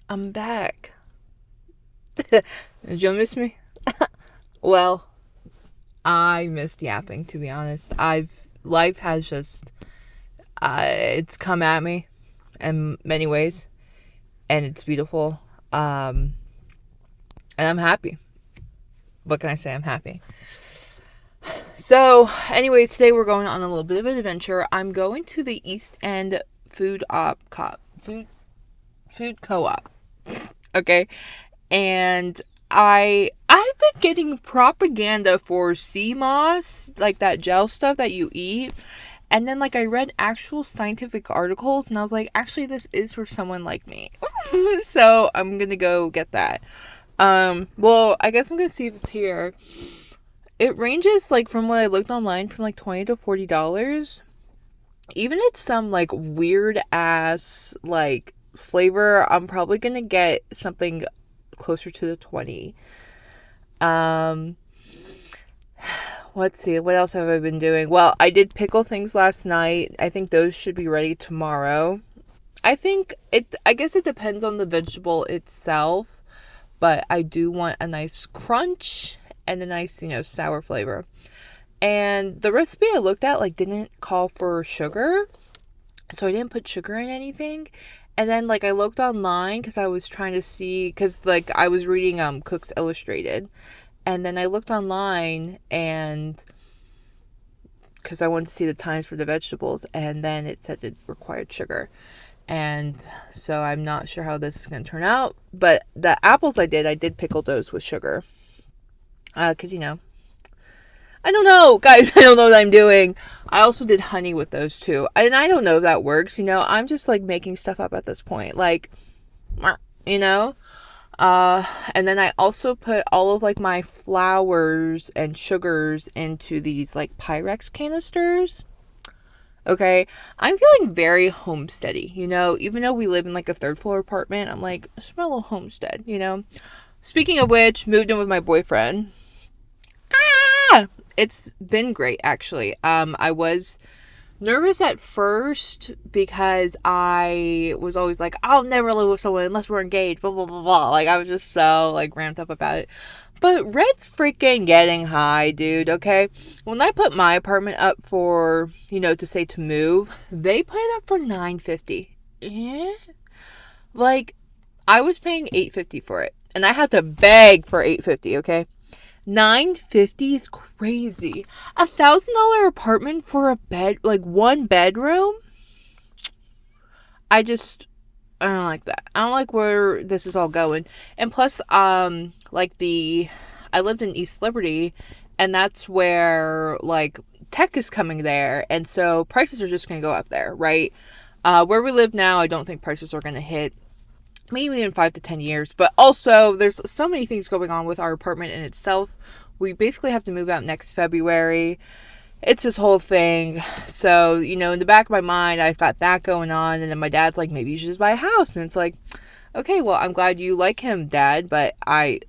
I'm back. Did you miss me? Well, I missed yapping, to be honest. Life has just it's come at me in many ways, and it's beautiful. Um, and I'm happy. What can I say? I'm happy. So, anyways, today we're going on a little bit of an adventure. I'm going to the East End food co-op. Okay, and I've been getting propaganda for sea moss, like that gel stuff that you eat. And then like I read actual scientific articles and I was like, actually this is for someone like me. So I'm gonna go get that. Well, I guess I'm gonna see if it's here. It ranges like from what I looked online from like $20 to $40. Even if it's some like weird ass like flavor, I'm probably gonna get something closer to the 20. Um, let's see, what else have I been doing? Well, I did pickle things last night. I think those should be ready tomorrow. I guess it depends on the vegetable itself, but I do want a nice crunch and a nice, sour flavor. And the recipe I looked at like didn't call for sugar, so I didn't put sugar in anything. And then like I looked online because I was trying to see, because like I was reading Cooks Illustrated, and then I looked online and because I wanted to see the times for the vegetables, and then it said it required sugar. And so I'm not sure how this is going to turn out. But the apples I did pickle those with sugar. Because, I don't know, guys. I don't know what I'm doing. I also did honey with those too. And I don't know if that works. I'm just like making stuff up at this point. Like, you know? And then I also put all of like my flours and sugars into these like Pyrex canisters. Okay. I'm feeling very homesteady, even though we live in like a third floor apartment. I'm like, smell a homestead. Speaking of which, moved in with my boyfriend. Ah! It's been great actually. I was nervous at first because I was always like, I'll never live with someone unless we're engaged, blah blah blah blah. Like I was just so like ramped up about it. But rent's freaking getting high, dude, okay? When I put my apartment up for, to say to move, they put it up for $950. Yeah. Like I was paying $850 for it. And I had to beg for $850, okay? $950 is crazy. $1,000 apartment for a bed, like one bedroom. I don't like that. I don't like where this is all going. And plus, I lived in East Liberty, and that's where like tech is coming there, and so prices are just gonna go up there, right? Where we live now, I don't think prices are gonna hit maybe in 5 to 10 years. But also, there's so many things going on with our apartment in itself. We basically have to move out next February. It's this whole thing. So, in the back of my mind, I've got that going on. And then my dad's like, maybe you should just buy a house. And it's like, okay, well, I'm glad you like him, Dad. But I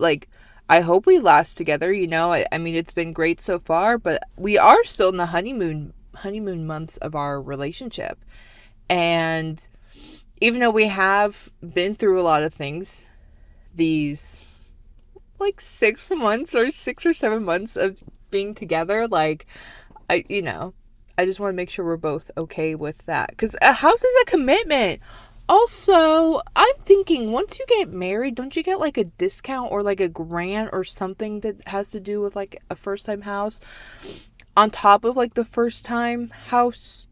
hope we last together. I mean, it's been great so far, but we are still in the honeymoon months of our relationship. And even though we have been through a lot of things, these like 6 months or 6 or 7 months of being together, like, I just want to make sure we're both okay with that. Because a house is a commitment. Also, I'm thinking once you get married, don't you get like a discount or like a grant or something that has to do with like a first time house on top of like the first time house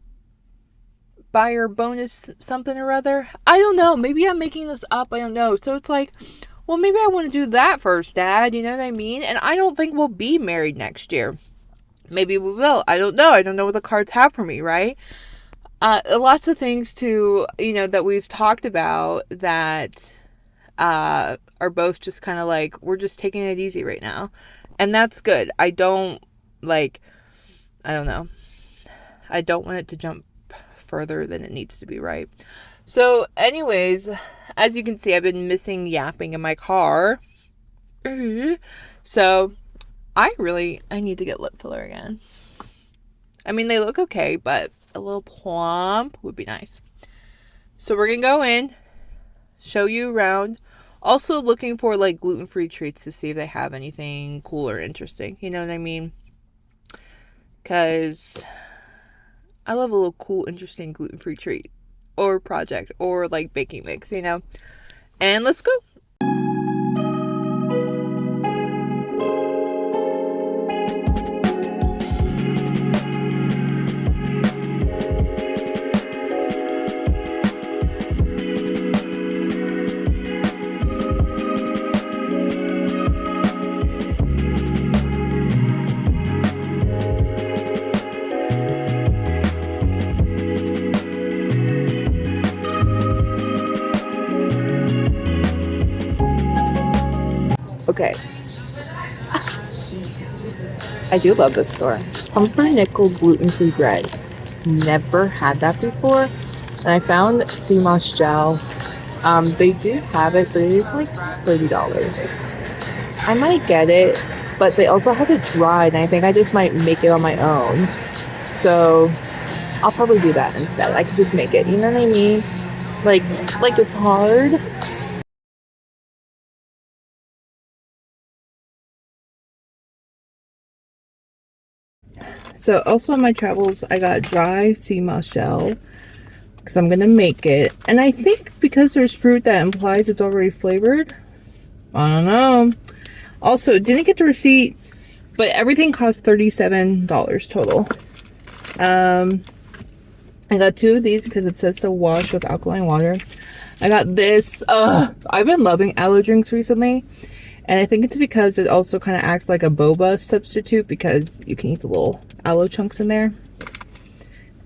buyer bonus something or other? I don't know. Maybe I'm making this up. I don't know. So it's like, well, maybe I want to do that first, Dad. You know what I mean? And I don't think we'll be married next year. Maybe we will. I don't know. I don't know what the cards have for me, right? Lots of things that we've talked about that are both just kind of like, we're just taking it easy right now. And that's good. I don't know. I don't want it to jump further than it needs to be, right? So, anyways, as you can see, I've been missing yapping in my car. So, I need to get lip filler again. I mean, they look okay, but a little plump would be nice. So, we're going to go in, show you around. Also looking for like gluten-free treats to see if they have anything cool or interesting. You know what I mean? Because I love a little cool, interesting gluten-free treat or project or like baking mix, you know? And let's go. Okay. I do love this store. Pumpernickel gluten-free bread. Never had that before. And I found sea moss gel. They do have it, but it is like $30. I might get it, but they also have it dried, and I think I just might make it on my own. So I'll probably do that instead. I could just make it. You know what I mean? Like it's hard. So also on my travels, I got dry sea moss gel because I'm gonna make it. And I think because there's fruit that implies it's already flavored. I don't know. Also, didn't get the receipt, but everything cost $37 total. I got 2 of these because it says to wash with alkaline water. I got this. I've been loving aloe drinks recently. And I think it's because it also kind of acts like a boba substitute because you can eat the little aloe chunks in there.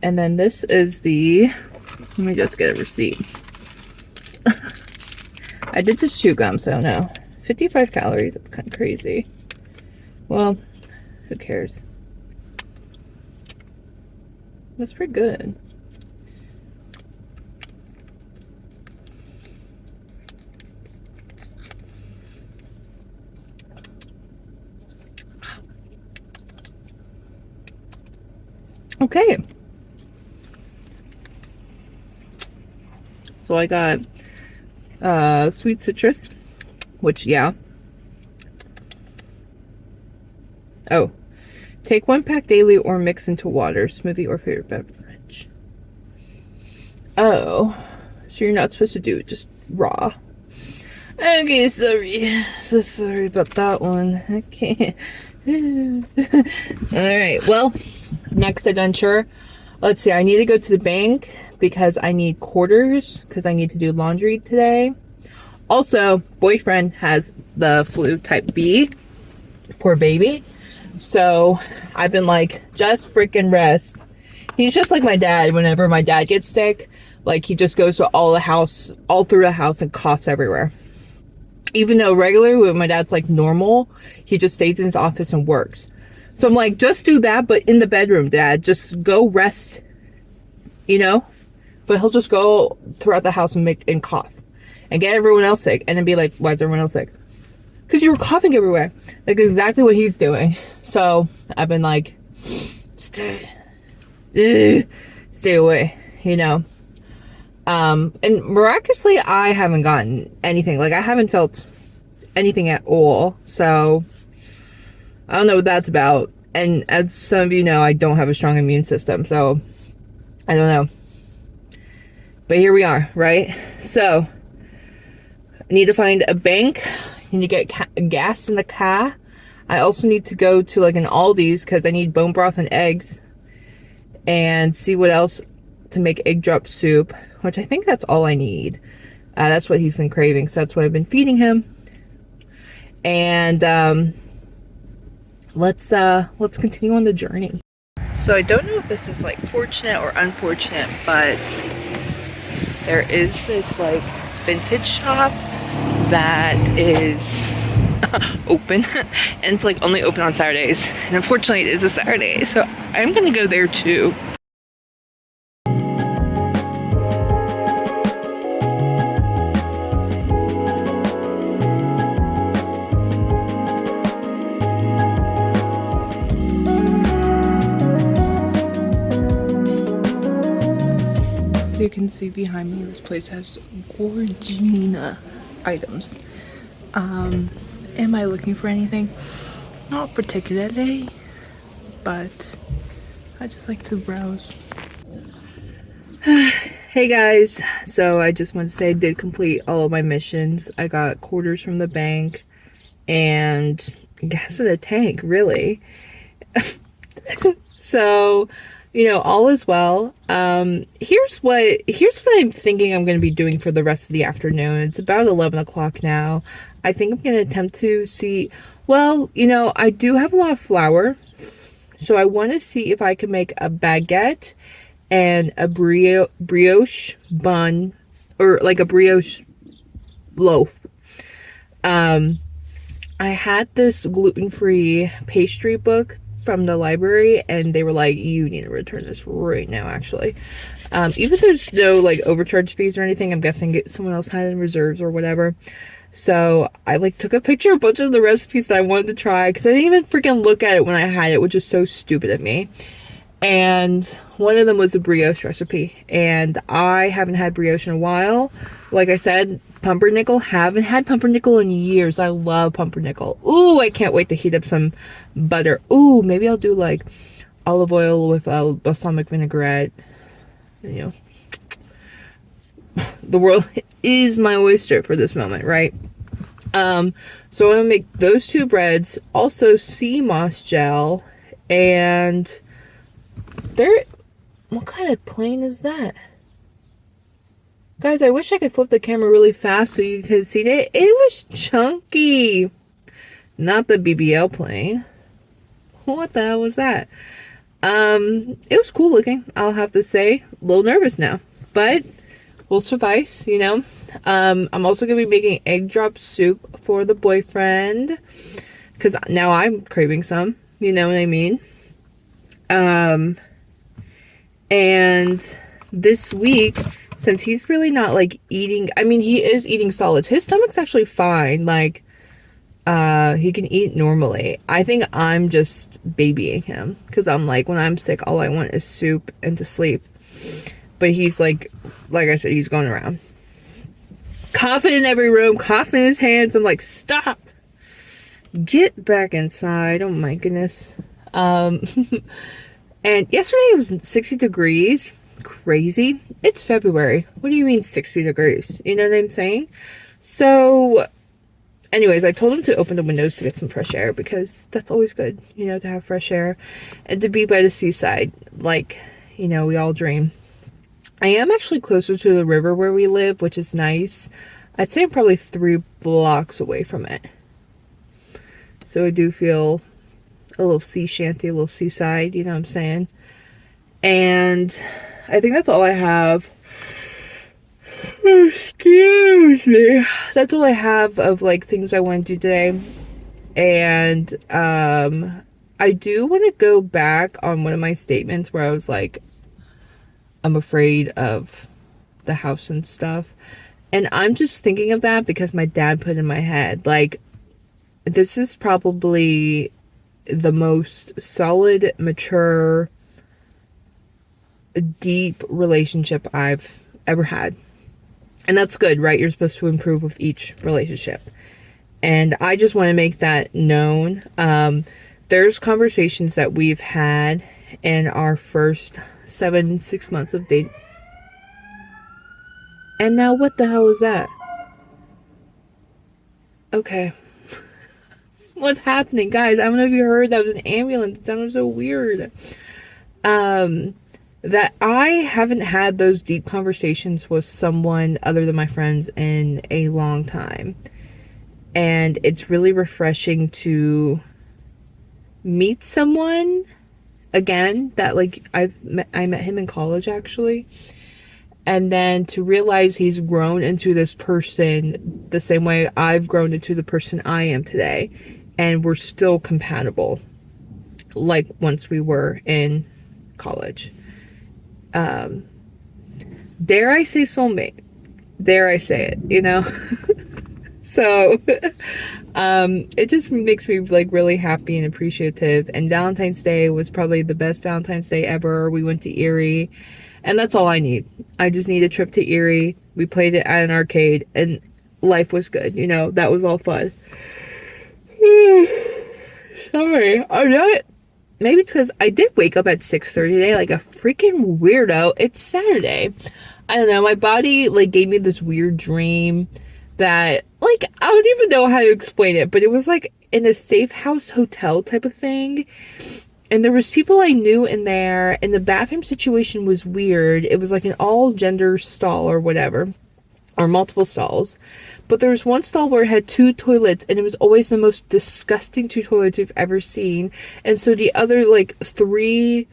And then this is the, let me just get a receipt. I did just chew gum, so I don't know. 55 calories, that's kind of crazy. Well, who cares? That's pretty good. Okay. So I got sweet citrus, which, yeah. Oh. Take 1 pack daily or mix into water, smoothie, or favorite beverage. Oh. So you're not supposed to do it just raw. Okay, sorry. So sorry about that one. I can't. Alright, well, next adventure. Let's see, I need to go to the bank because I need quarters because I need to do laundry today. Also, boyfriend has the flu type B. Poor baby. So I've been like, just freaking rest. He's just like my dad. Whenever my dad gets sick, like he just goes to all through the house and coughs everywhere. Even though regularly when my dad's like normal, he just stays in his office and works. So I'm like, just do that, but in the bedroom, Dad. Just go rest, you know? But he'll just go throughout the house and cough and get everyone else sick and then be like, why is everyone else sick? Because you were coughing everywhere. Like exactly what he's doing. So I've been like, stay away, you know? And miraculously, I haven't gotten anything. Like, I haven't felt anything at all. So, I don't know what that's about. And as some of you know, I don't have a strong immune system. So, I don't know. But here we are, right? So, I need to find a bank. I need to get gas in the car. I also need to go to, like, an Aldi's because I need bone broth and eggs. And see what else to make egg drop soup, which I think that's all I need. That's what he's been craving, so that's what I've been feeding him. And let's continue on the journey. So I don't know if this is like fortunate or unfortunate, but there is this like vintage shop that is open and it's like only open on Saturdays, and unfortunately it is a Saturday, so I'm gonna go there too. So you can see behind me, this place has gorgina items. Am I looking for anything? Not particularly, but I just like to browse. Hey guys, so I just want to say I did complete all of my missions. I got quarters from the bank and gas in the tank, really. So, you know, all is well. Here's what I'm thinking I'm going to be doing for the rest of the afternoon. It's about 11 o'clock now. I think I'm going to attempt to see, well, you know, I do have a lot of flour, so I want to see if I can make a baguette and a brioche bun, or like a brioche loaf. I had this gluten-free pastry book from the library, and they were like, you need to return this right now, actually. Even if there's no like overcharge fees or anything, I'm guessing someone else had it in reserves or whatever. So I like took a picture of a bunch of the recipes that I wanted to try, because I didn't even freaking look at it when I had it, which is so stupid of me. And one of them was a brioche recipe, and I haven't had brioche in a while. Like I said, pumpernickel, haven't had pumpernickel in years. I love pumpernickel. Ooh, I can't wait to heat up some butter. Ooh, maybe I'll do like olive oil with balsamic vinaigrette. You know, the world is my oyster for this moment, right? So I'm gonna make those two breads, also sea moss gel, and what kind of plane is that? Guys, I wish I could flip the camera really fast so you could see it. It was chunky. Not the BBL plane. What the hell was that? It was cool looking, I'll have to say. A little nervous now, but we'll suffice, you know. I'm also gonna be making egg drop soup for the boyfriend, because now I'm craving some, you know what I mean? And this week, since he's really not like eating, I mean, he is eating solids. His stomach's actually fine. Like, he can eat normally. I think I'm just babying him, because I'm like, when I'm sick, all I want is soup and to sleep. But he's like I said, he's going around coughing in every room, coughing in his hands. I'm like, stop, get back inside. Oh my goodness. And yesterday it was 60 degrees. Crazy. It's February. What do you mean 60 degrees? You know what I'm saying? So anyways, I told him to open the windows to get some fresh air, because that's always good, you know, to have fresh air and to be by the seaside, like, you know, we all dream. I am actually closer to the river where we live, which is nice. I'd say I'm probably 3 blocks away from it. So I do feel a little sea shanty, a little seaside, you know what I'm saying? And I think that's all I have. Excuse me. That's all I have of like things I want to do today. And I do want to go back on one of my statements where I was like, I'm afraid of the house and stuff. And I'm just thinking of that because my dad put in my head, like, this is probably the most solid, mature, deep relationship I've ever had. And that's good, right? You're supposed to improve with each relationship. And I just want to make that known. There's conversations that we've had in our first 6 months of dating. And now what the hell is that? Okay. What's happening, guys? I don't know if you heard that was an ambulance. It sounded so weird. That I haven't had those deep conversations with someone other than my friends in a long time. And it's really refreshing to meet someone again that, like, I met him in college, actually. And then to realize he's grown into this person the same way I've grown into the person I am today. And we're still compatible, like once we were in college. Dare I say soulmate? Dare I say it, you know? So, it just makes me like really happy and appreciative. And Valentine's Day was probably the best Valentine's Day ever. We went to Erie. And that's all I need. I just need a trip to Erie. We played it at an arcade and life was good. You know, that was all fun. Sorry. I'm not. Maybe it's because I did wake up at 6:30 today like a freaking weirdo. It's Saturday. I don't know. My body like gave me this weird dream that like I don't even know how to explain it, but it was like in a safe house hotel type of thing. And there was people I knew in there, and the bathroom situation was weird. It was like an all gender stall or whatever, or multiple stalls. But there was one stall where it had two toilets, and it was always the most disgusting two toilets you've ever seen. And so the other like three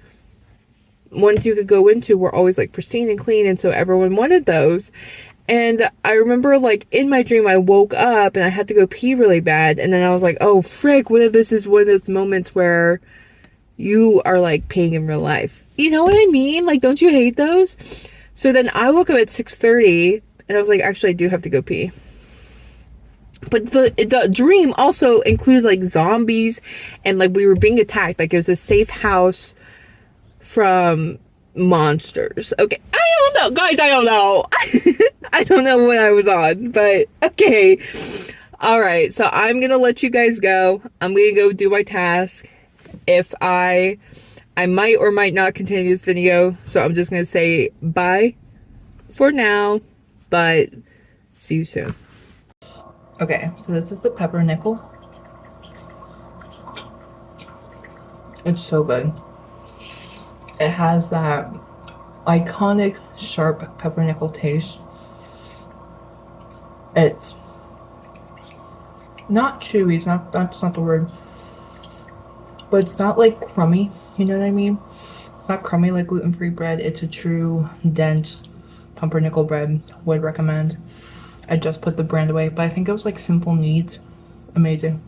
ones you could go into were always like pristine and clean, and so everyone wanted those. And I remember like in my dream I woke up and I had to go pee really bad, and then I was like, oh frick, what if this is one of those moments where you are like peeing in real life? You know what I mean? Like, don't you hate those? So then I woke up at 6:30 and I was like, actually I do have to go pee. But the dream also included like zombies and like we were being attacked. Like it was a safe house from monsters. Okay, I don't know, guys. I don't know. I don't know what I was on, but okay. All right, so I'm gonna let you guys go. I'm gonna go do my task. If I might or might not continue this video, so I'm just gonna say bye for now, but see you soon. Okay, so this is the peppernickel. It's so good. It has that iconic sharp peppernickel taste. It's not chewy, that's not the word. But it's not like crummy, you know what I mean? It's not crummy like gluten-free bread. It's a true dense pumpernickel bread. Would recommend. I just put the brand away, but I think it was like Simple Needs. Amazing.